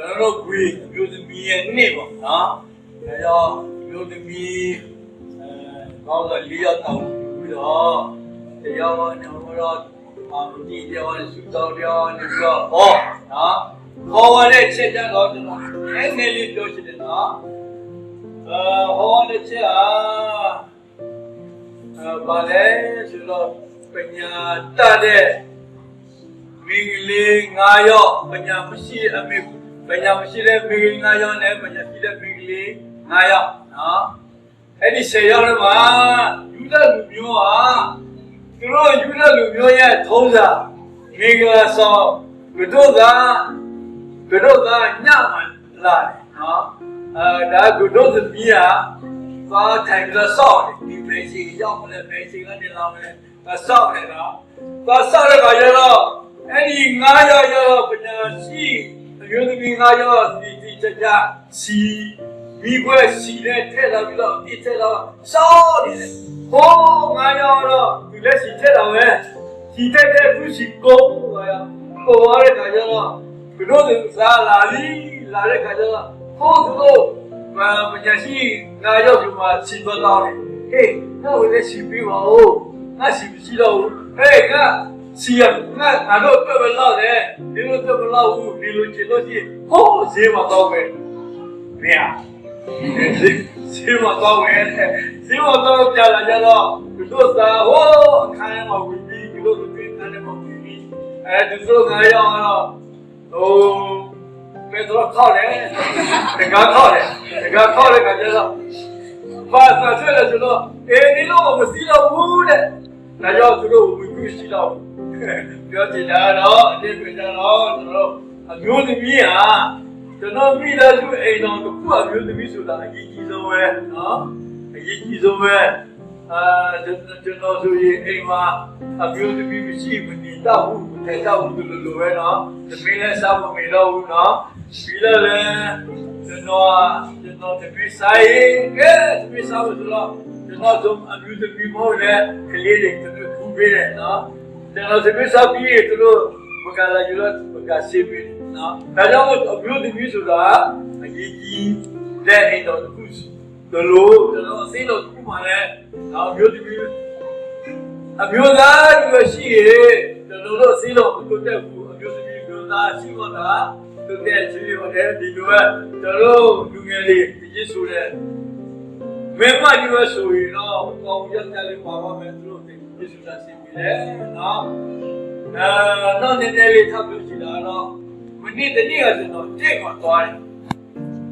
ကျွန်တော်တို့ဂွေမျိုးသမီးရဲ့နေ့ပေါ့နော်ဒါကြောင့်မျိုးသမီးကောင်းတော့၄ယောက်တောင်းပြီးတော့တရားဝင်တော့ဒီတရားဝင်စုတော်တရားဝင်ပြီးတော့ဟောနော်ခေါ်ရတဲ့ချက်ကြတော့ကျွန်တော်အဲ့နည်းလေးပြောချင်တယ်နော်ဟောတဲ့ချက်ဘာလဲဆိုတော့ပညာတတ်တဲ့မိန်းကလေး9ယောက်ပညာမရှိအမေပညာမရှိတဲ့မိန်းကလေး9ယောက်နဲ့ပညာရှိတဲ့မိန်းကလေး9ယောက်နော်အဲ့ဒီ10ယောက်မှာယူဒလူမျိုးဟာသူတို့ယူဒလူမျိုးရဲ့ထုံးစံမိဂလာဆောင်တို့ကညမှလာတယ်နော်ဒါတို့သမီးဟာသွားထိုင်ပြီးဆောက်တယ်ဒီမေရှိရောက်မလဲမေရှိကနေလာမလဲဆောက်တယ်နော်သွားဆောက်တဲ့ခါကျတော့အဲ့ဒီ9ယောက်ရောပညာရှိအမျိုးသမီး9ယောက်ဒီကြစီမိခွဲစီနဲ့ထည့်လာပြီးတော့ဒီထည့်လာဆောက်နေတယ်ဟိုး9ယောက်တော့ဒီလက်စီထည့်လာပဲစီထည့်တဲ့သူစီကိုပေါ်ရတဲ့ခါကျတော့တို့စားလာတဲ့ခါကျတော့ဟိုးသူတို့ပညာရှိ9ယောက်ဒီမှာစီပတ်တော့တယ်ဟေးငါ့ဝင်စီပြီးပါဦးငါစီမရှိတော့ဘူးဟေးငါစီရငါတို့ပြမလို့တယ်ဒီလိုပြမလို့ဘူးဒီလိုချင်လို့ရှိဟိုးဈေးမှာတော့ပဲမရဈေးမှာတော့ပဲဈေးမှာတော့ပြလာကြတော့တို့စားဟိုးအခန်းမှာဝင်ပြီးဒီလိုတွေ့ခန်းမှာဝင်ပြီးဒီလို9ယောက်တော့ဟိုမေတ္တာခေါ်တယ်တကားခေါ်တယ်ကကြတော့ဘာသာဆွဲလဲဆိုတော့ဒီလိုမစီတော့ဘူးတဲ့ဒါကြောင့်သူတို့ဝင်ပြီးရှိတော့ပြောချင်တာတော့အတင်းပြန်တော့ကျွန်တော်အမျိုးသမီးဟာကျွန်တော်မိသားစုအိမ်တော်တစ်ခုအမျိုးသမီးဆိုတာအရေးကြီးဆုံးပဲနော်အရေးကြီးဆုံးပဲကျွန်တော်ဆိုရင်အိမ်မှာအမျိုးသမီးမရှိမနေတော့ဘူးထဲတော့ဘူးလိုပဲနော်သမီးလည်းစားမမေတော့ဘူးနော်ပြီးတော့လည်းကျွန်တော်တပည့်ဆိုင်ကတပည့်စားလို့ဆိုတော့ကျွန်တော်တို့အမျိုးသမီးမို့လည်းကလေးတွေသူခုပေးတယ်နော်ကျွန်တော်တပည့်စားပြီးသူတို့ဘကလာယူလို့ဘကဆေးပေးနော်ဒါကြောင့်အမျိုးသမီးဆိုတာအရေးကြီးတဲ့အိမ်တော်တစ်ခုဒလို့ကျွန်တော်အသိလို့ခုမှလည်းအမျိုးသမီးအမျိုးသားတွေရှိရဲ့ကျွန်တော်တို့အသိလို့ကိုတက်ဘူးအမျိုးသမီးမျိုးသားရှိမှသာသူတဲ့ချီရတယ်ဒီလိုကကျွန်တော်လူငယ်လေးဒီဆိုတဲ့မင်းမကြီးဝဆိုရင်တော့ကောင်းရက်တယ်လေးပါပါမယ်သူတို့ဒီဆိုတာစီပြီလေနော်တော့နည်းနည်းလေးထပ်လို့ရှိတာတော့မနေ့တနေ့ကကျွန်တော်တိတ်မှသွားတယ်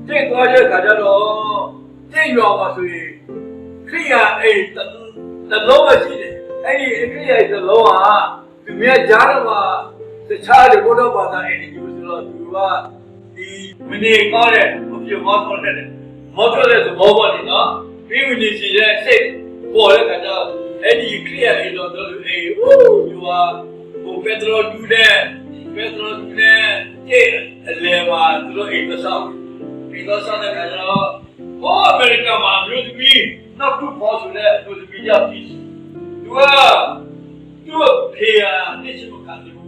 တိတ်သွားတဲ့ခါကျတော့တိတ်ရောပါဆိုရင်ခရိယာအိတ်တလုံးမရှိတယ်အဲ့ဒီခရိယာတလုံးဟာသူမြတ်ကြားတော့မှာတခြားတဲ့ဘုရားဘာသာအိတ်ကြီးဆိုတော့သူကဒီမနေ့ကောင်းတဲ့မပြေမောထွက်တဲ့မောထွက်တဲ့သဘောပေါ်နေနော်ပြီးဝင်နေစီတဲ့စိတ်ပေါ်တဲ့ခါကျအဲ့ဒီခရိယာအိတ်တော်တို့အိတ်ဟိုယူဟာဟိုပက်ထရိုဒူတဲ့အလဲမှာသူတို့အိတ်တော့ဆောက်ပြီးတော့ဆောက်တဲ့ခါကျတော့ဟိုအမေရိကန်မှာမျိုးသမီးနောက်ထပ်ပေါ်ဆိုတဲ့မျိုးသမီးရောက်ပြီသူဖေးနေချင်မကန်ဘူး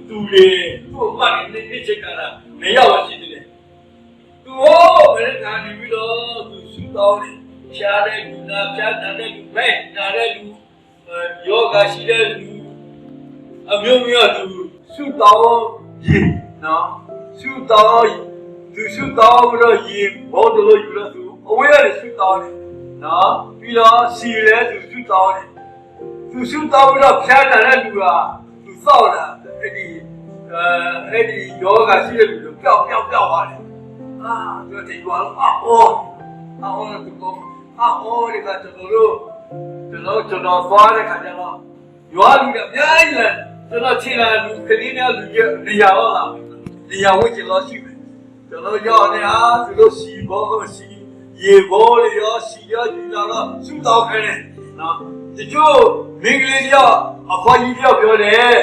သူလေသူ့မှန်နေချင်ကြတာမရောက်ရှိတယ်သူဟိုအမေရိကန်နေပြီးတော့သူစူတောင်းတယ်ဖြားတဲ့လူနာဖြားတဲ့လူပဲနားတဲ့လူယောဂရှိတဲ့လူအမျိုးမျိုးသူစူတောင်းရင်နော်စူတောင်းပြီးတော့ရေဘောတလို့ယူလို့သူအဝေးကနေစူတောင်းတယ်နော်ပြီးတော့စီလဲသူစူတောင်းတယ်သူစူတောင်းပြီးတော့ဖြားတဲ့လူကသူစောက်တာအဲ့ဒီယောဂရှိတဲ့လူပျောက်သွားတယ်သူတိတ်သွားလို့သူကောဒီကကျွန်တော်သွားတဲ့ခါကျတော့ရွာလူတွေအများကြီးလဲကျွန်တော်ခြေလာလူကလေးများလူကြီးနေရာတော့လာနေရာဝင့်ကျလို့ရှိမယ်ကျွန်တော်ရောက်နေသူတို့စီရေဘောလေးရောစီရယူလာတော့စူတောင်းခဲ့တယ်နော်တချို့မိန်းကလေးတယောက်အဖွားကြီးတယောက်ပြောတယ်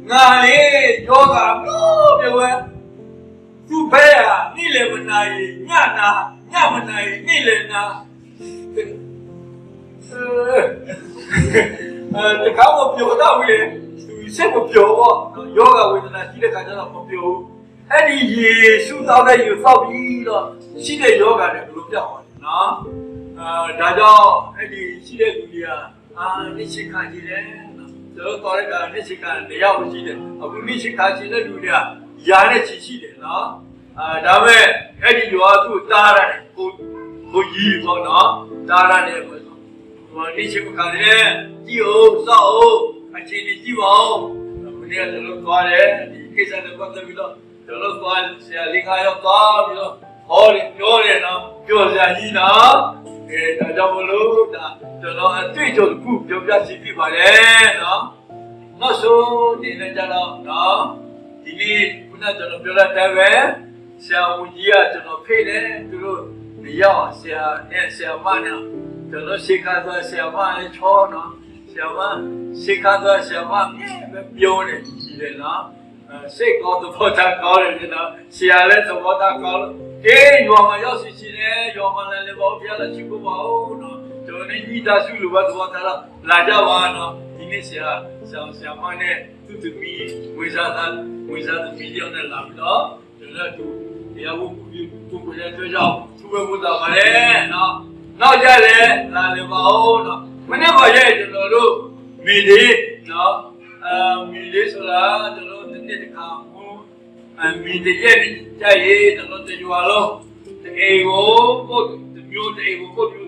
ငါလေးယောဂပြောပဲသူ့ဘဲနေ့လေမနိုင်ညမနိုင်နေ့လေနာတခါမပြောတော့ဘူးလေသူစိတ်မပြောတော့ယောဂဝေဒနာရှိတဲ့ခါကျတော့မပြောဘူး အဲ့ဒီရေရှုတောင်းတဲ့ရေဖောက်ပြီးတော့ရှိတဲ့ယောဂတွေဘယ်လိုပြောင်းအောင်လဲနော်ဒါကြောင့်အဲ့ဒီရှိတဲ့လူတွေကနိရှိခါကြည့်တယ်နော်တော်ရကနိရှိခါနေရာမရှိတယ်အခုနိရှိခါကြည့်တဲ့လူတွေကယာနဲ့ချီရှိတယ်နော်ဒါပေမဲ့အဲ့ဒီယောဂသူ့တားရတယ်ကိုကြီးပေါ့နော်တားရတယ်ပေါ့နိရှိခါတယ်ကြည့်အောင်စောက်အောင်အခြေအနေကြည့်ပါဦးဘယ်နဲ့တော့သွားတယ်ဒီကိစ္စတွေပတ်သက်ပြီးတော့ကျွန်တော်သွားဆရာလေးခါရောက်သွားပြီးတော့ဟောတယ်ပြောတယ်နော်ပြောစရာကြီးနော်ဒါကြောင့်မလို့ဒါကျွန်တော်အတွေ့အကြုံတစ်ခုပြောပြစီပြပါတယ်နော်နောက်ဆုံးဒီနေ့ကျတော့နော်ဒီနေ့ခုနကျွန်တော်ပြောတဲ့တဲပဲဆရာဝန်ကြီးကကျွန်တော်ဖိတ်တယ်သူတို့မရောက်ဆရာနဲ့ဆရာမနဲ့ကျွန်တော်ရှေ့ခါသွားဆရာမလည်းချောနော်ဆရာမရှေ့ခါသွားဆရာမပြောတယ်ကြည့်တယ်နော်စိတ်ကောင်းသဘောထားကောင်းတယ်နော်ဆရာလည်းသဘောထားကောင်းလို့ရွာမှာရောက်ရှိတယ်ရွာမှာလည်းဘောပြလာချစ်ဖို့ပါဦးနော်ကျွန်တော်ညီသားစုလိုပါသဘောထားလာကြပါနော်ဒီနေ့ဆရာမနဲ့သူ့သမီးဝိဇာသမီးရောက်နေလာပြီနော်ကျွန်တော်တို့တရားဖို့ကိုကိုလည်းတွေ့ကြအောင်သူ့ဘုရားပါလေနော်နောက်ကြလေလာလေပါဦးနော်မနေ့ကရဲ့ကျွန်တော်တို့မိလေးနော်မိလေးဆိုတာကျွန်တော်နေ့တခါမိတရဲ့ကြိုက်ရေးကျွန်တော်တို့ရွာလုံးတေကိုကိုမျိုးတေကိုကိုမျိုး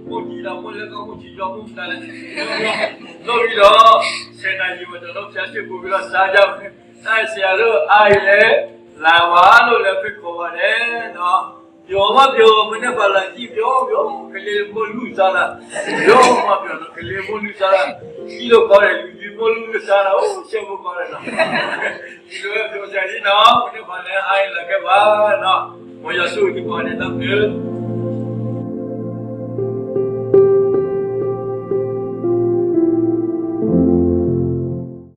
ကိုဒီလာမလည်းကောင်းချီကြောင်းမှုတာလည်းလို့ပြီးတော့ဆယ်နာရီမှာကျွန်တော်ဖျားရှိပို့ပြီးတော့စားကြတယ်အဲဆရာတို့အားရလေလာဝါလို့လည်းဖိတ်ခေါ်ပါတယ်နော်ပြောမနဲ့ပါလာကြည့်ပြောကလေးမလူစားလာပြောမပြောကလေးမလူစားလာဒီလိုခေါ်တယ်လူကြီးမလူစားလာရှေ့ဘခေါ်တယ်နော်ဒီလိုပြောကြရင်နော်မနဲ့ပါလဲအားရလည်းကပါနော်မရဆိုဒီပေါ်နေတော့